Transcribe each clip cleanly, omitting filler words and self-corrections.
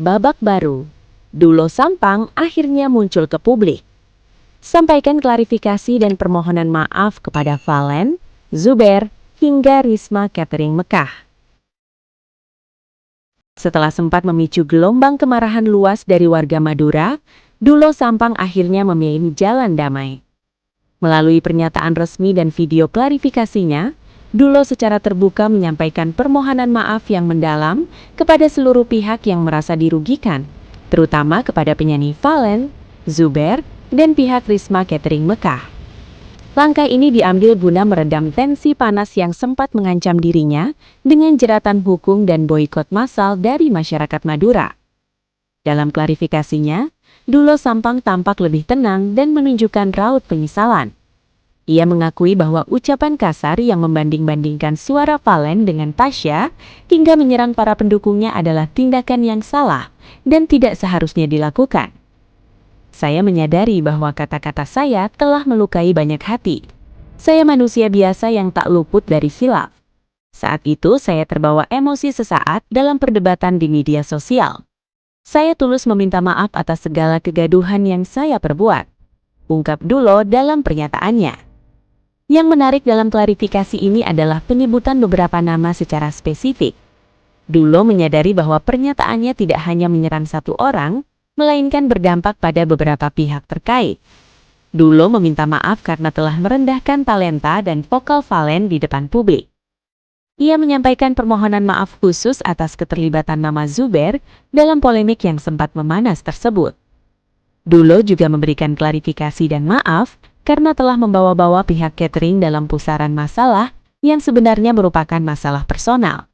Babak baru. Dulo Sampang akhirnya muncul ke publik. Sampaikan klarifikasi dan permohonan maaf kepada Valen, Zuber, hingga Risma Catering Mekah. Setelah sempat memicu gelombang kemarahan luas dari warga Madura, Dulo Sampang akhirnya memilih jalan damai. Melalui pernyataan resmi dan video klarifikasinya, Dulo secara terbuka menyampaikan permohonan maaf yang mendalam kepada seluruh pihak yang merasa dirugikan, terutama kepada penyanyi Valen, Zuber, dan pihak Risma Catering Mekah. Langkah ini diambil guna meredam tensi panas yang sempat mengancam dirinya dengan jeratan hukum dan boikot massal dari masyarakat Madura. Dalam klarifikasinya, Dulo Sampang tampak lebih tenang dan menunjukkan raut penyesalan. Ia mengakui bahwa ucapan kasar yang membanding-bandingkan suara Valen dengan Tasya hingga menyerang para pendukungnya adalah tindakan yang salah dan tidak seharusnya dilakukan. Saya menyadari bahwa kata-kata saya telah melukai banyak hati. Saya manusia biasa yang tak luput dari khilaf. Saat itu saya terbawa emosi sesaat dalam perdebatan di media sosial. Saya tulus meminta maaf atas segala kegaduhan yang saya perbuat, ungkap Dulo dalam pernyataannya. Yang menarik dalam klarifikasi ini adalah penyebutan beberapa nama secara spesifik. Dulo menyadari bahwa pernyataannya tidak hanya menyerang satu orang, melainkan berdampak pada beberapa pihak terkait. Dulo meminta maaf karena telah merendahkan talenta dan vokal Valen di depan publik. Ia menyampaikan permohonan maaf khusus atas keterlibatan nama Zuber dalam polemik yang sempat memanas tersebut. Dulo juga memberikan klarifikasi dan maaf karena telah membawa-bawa pihak catering dalam pusaran masalah yang sebenarnya merupakan masalah personal.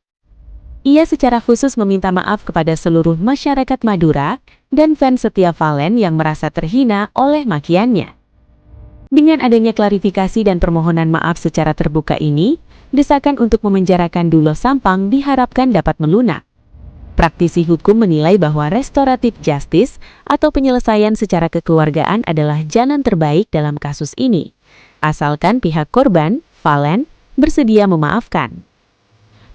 Ia secara khusus meminta maaf kepada seluruh masyarakat Madura dan fans setia Valen yang merasa terhina oleh makiannya. Dengan adanya klarifikasi dan permohonan maaf secara terbuka ini, desakan untuk memenjarakan Dulo Sampang diharapkan dapat melunak. Praktisi hukum menilai bahwa restoratif justice atau penyelesaian secara kekeluargaan adalah jalan terbaik dalam kasus ini, asalkan pihak korban, Valen, bersedia memaafkan.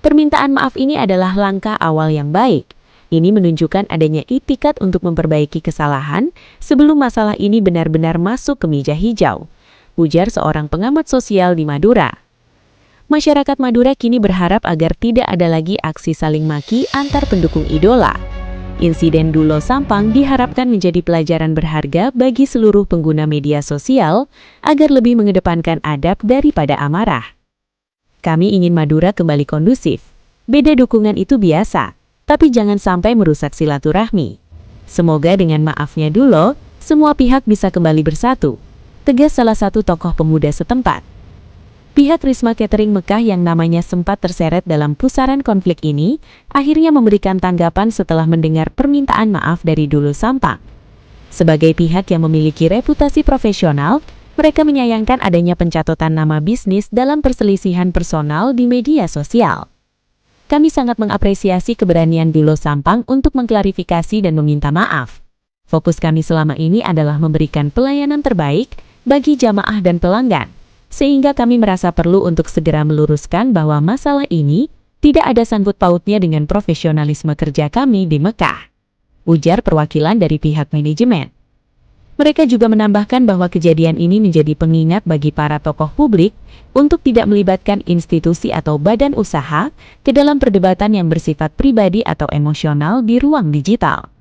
Permintaan maaf ini adalah langkah awal yang baik. Ini menunjukkan adanya itikat untuk memperbaiki kesalahan sebelum masalah ini benar-benar masuk ke meja hijau, ujar seorang pengamat sosial di Madura. Masyarakat Madura kini berharap agar tidak ada lagi aksi saling maki antar pendukung idola. Insiden Dulo Sampang diharapkan menjadi pelajaran berharga bagi seluruh pengguna media sosial agar lebih mengedepankan adab daripada amarah. Kami ingin Madura kembali kondusif. Beda dukungan itu biasa, tapi jangan sampai merusak silaturahmi. Semoga dengan maafnya Dulo, semua pihak bisa kembali bersatu, tegas salah satu tokoh pemuda setempat. Pihak Risma Catering Mekah yang namanya sempat terseret dalam pusaran konflik ini, akhirnya memberikan tanggapan setelah mendengar permintaan maaf dari Dulo Sampang. Sebagai pihak yang memiliki reputasi profesional, mereka menyayangkan adanya pencatatan nama bisnis dalam perselisihan personal di media sosial. Kami sangat mengapresiasi keberanian Dulo Sampang untuk mengklarifikasi dan meminta maaf. Fokus kami selama ini adalah memberikan pelayanan terbaik bagi jamaah dan pelanggan, sehingga kami merasa perlu untuk segera meluruskan bahwa masalah ini tidak ada sangkut pautnya dengan profesionalisme kerja kami di Mekah, ujar perwakilan dari pihak manajemen. Mereka juga menambahkan bahwa kejadian ini menjadi pengingat bagi para tokoh publik untuk tidak melibatkan institusi atau badan usaha ke dalam perdebatan yang bersifat pribadi atau emosional di ruang digital.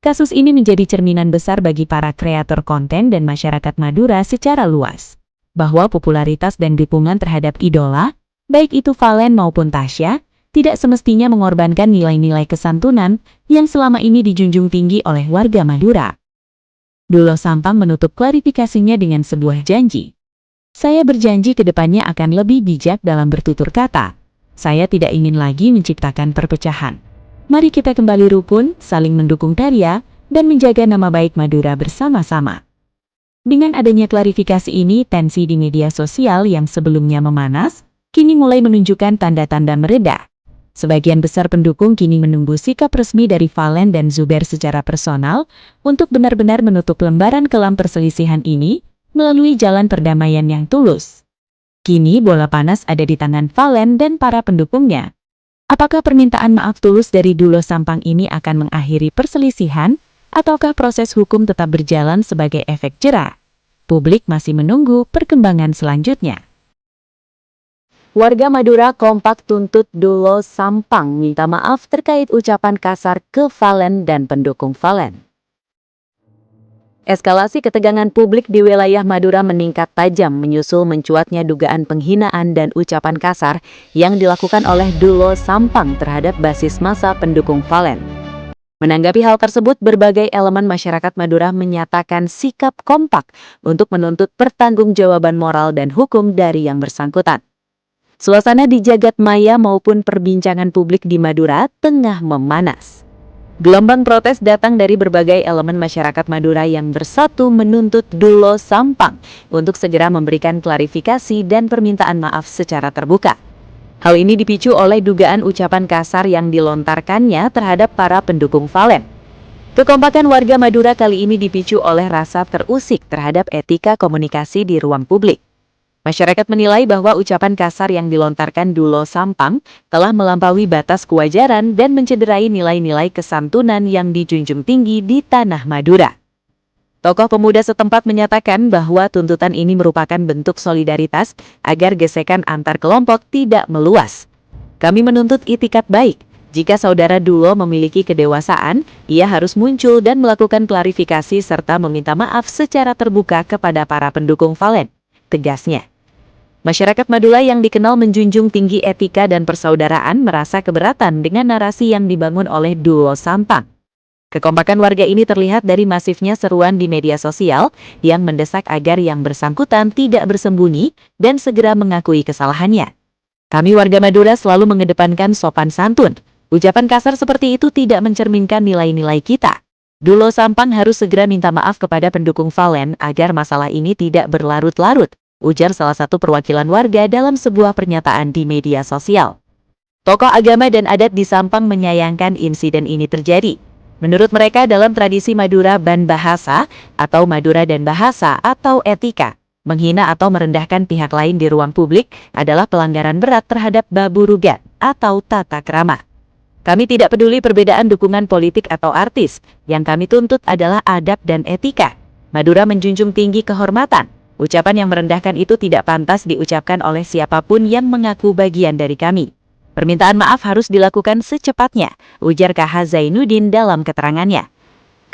Kasus ini menjadi cerminan besar bagi para kreator konten dan masyarakat Madura secara luas, bahwa popularitas dan dukungan terhadap idola, baik itu Valen maupun Tasya, tidak semestinya mengorbankan nilai-nilai kesantunan yang selama ini dijunjung tinggi oleh warga Madura. Dulo Sampang menutup klarifikasinya dengan sebuah janji. Saya berjanji ke depannya akan lebih bijak dalam bertutur kata. Saya tidak ingin lagi menciptakan perpecahan. Mari kita kembali rukun, saling mendukung karya, dan menjaga nama baik Madura bersama-sama. Dengan adanya klarifikasi ini, tensi di media sosial yang sebelumnya memanas, kini mulai menunjukkan tanda-tanda mereda. Sebagian besar pendukung kini menunggu sikap resmi dari Valen dan Zuber secara personal untuk benar-benar menutup lembaran kelam perselisihan ini melalui jalan perdamaian yang tulus. Kini bola panas ada di tangan Valen dan para pendukungnya. Apakah permintaan maaf tulus dari Dulo Sampang ini akan mengakhiri perselisihan, ataukah proses hukum tetap berjalan sebagai efek jera? Publik masih menunggu perkembangan selanjutnya. Warga Madura kompak tuntut Dulo Sampang minta maaf terkait ucapan kasar ke Valen dan pendukung Valen. Eskalasi ketegangan publik di wilayah Madura meningkat tajam menyusul mencuatnya dugaan penghinaan dan ucapan kasar yang dilakukan oleh Dulo Sampang terhadap basis massa pendukung Valen. Menanggapi hal tersebut, berbagai elemen masyarakat Madura menyatakan sikap kompak untuk menuntut pertanggungjawaban moral dan hukum dari yang bersangkutan. Suasana di jagat maya maupun perbincangan publik di Madura tengah memanas. Gelombang protes datang dari berbagai elemen masyarakat Madura yang bersatu menuntut Dulo Sampang untuk segera memberikan klarifikasi dan permintaan maaf secara terbuka. Hal ini dipicu oleh dugaan ucapan kasar yang dilontarkannya terhadap para pendukung Valen. Kekompakan warga Madura kali ini dipicu oleh rasa terusik terhadap etika komunikasi di ruang publik. Masyarakat menilai bahwa ucapan kasar yang dilontarkan Dulo Sampang telah melampaui batas kewajaran dan mencederai nilai-nilai kesantunan yang dijunjung tinggi di tanah Madura. Tokoh pemuda setempat menyatakan bahwa tuntutan ini merupakan bentuk solidaritas agar gesekan antar kelompok tidak meluas. Kami menuntut itikat baik. Jika saudara Dulo memiliki kedewasaan, ia harus muncul dan melakukan klarifikasi serta meminta maaf secara terbuka kepada para pendukung Valen, tegasnya. Masyarakat Madura yang dikenal menjunjung tinggi etika dan persaudaraan merasa keberatan dengan narasi yang dibangun oleh Dulo Sampang. Kekompakan warga ini terlihat dari masifnya seruan di media sosial yang mendesak agar yang bersangkutan tidak bersembunyi dan segera mengakui kesalahannya. Kami warga Madura selalu mengedepankan sopan santun. Ucapan kasar seperti itu tidak mencerminkan nilai-nilai kita. Dulo Sampang harus segera minta maaf kepada pendukung Valen agar masalah ini tidak berlarut-larut, ujar salah satu perwakilan warga dalam sebuah pernyataan di media sosial. Tokoh agama dan adat di Sampang menyayangkan insiden ini terjadi. Menurut mereka dalam tradisi Madura dan Bahasa atau Madura dan Bahasa atau etika, menghina atau merendahkan pihak lain di ruang publik adalah pelanggaran berat terhadap babu rugat atau tata krama. Kami tidak peduli perbedaan dukungan politik atau artis, yang kami tuntut adalah adab dan etika. Madura menjunjung tinggi kehormatan. Ucapan yang merendahkan itu tidak pantas diucapkan oleh siapapun yang mengaku bagian dari kami. Permintaan maaf harus dilakukan secepatnya, ujar KH Zainuddin dalam keterangannya.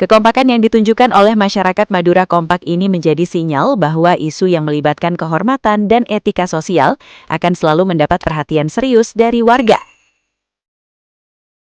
Kekompakan yang ditunjukkan oleh masyarakat Madura kompak ini menjadi sinyal bahwa isu yang melibatkan kehormatan dan etika sosial akan selalu mendapat perhatian serius dari warga.